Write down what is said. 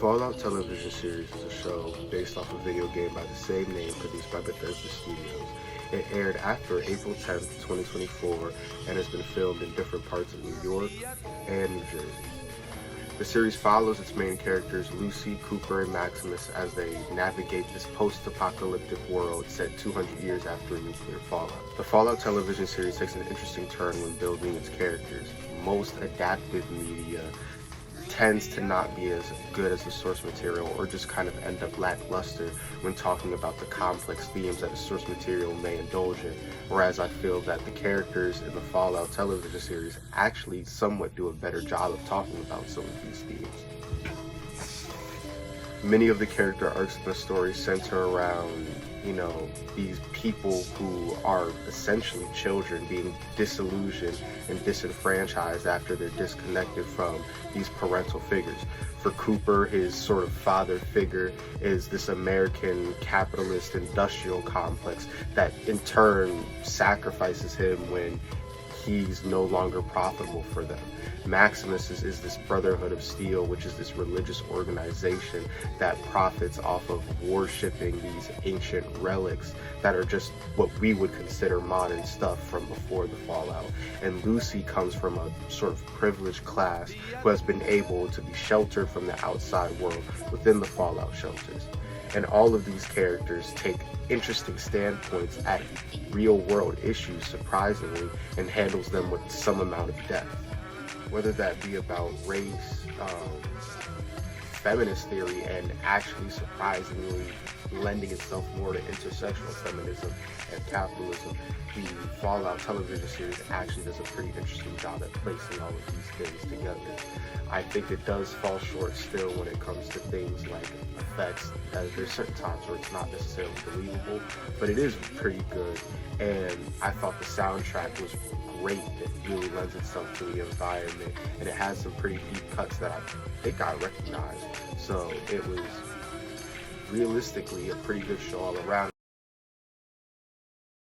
Fallout television series is a show based off a video game by the same name produced by Bethesda Studios. It aired after April 10th, 2024 and has been filmed in different parts of New York and New Jersey. The series follows its main characters Lucy, Cooper, and Maximus as they navigate this post-apocalyptic world set 200 years after a nuclear fallout. The Fallout television series takes an interesting turn when building its characters. Most adapted media tends to not be as good as the source material, or just kind of end up lackluster when talking about the complex themes that the source material may indulge in, whereas I feel that the characters in the Fallout television series actually somewhat do a better job of talking about some of these themes. Many of the character arcs in the story center around, these people who are essentially children being disillusioned and disenfranchised after they're disconnected from these parental figures. For Cooper, his sort of father figure is this American capitalist industrial complex that in turn sacrifices him when he's no longer profitable for them. Maximus is this Brotherhood of Steel, which is this religious organization that profits off of worshipping these ancient relics that are just what we would consider modern stuff from before the Fallout. And Lucy comes from a sort of privileged class who has been able to be sheltered from the outside world within the Fallout shelters. And all of these characters take interesting standpoints at real world issues, surprisingly, and handles them with some amount of depth. Whether that be about race, feminist theory, and actually surprisingly lending itself more to intersectional feminism and capitalism, the Fallout television series actually does a pretty interesting job at placing all of these things together. I think it does fall short still when it comes to things like effects. There's certain times where it's not necessarily believable, but it is pretty good. And I thought the soundtrack was great. It really lends itself to the environment, and it has some pretty deep cuts that I think I recognized. So it was realistically a pretty good show all around.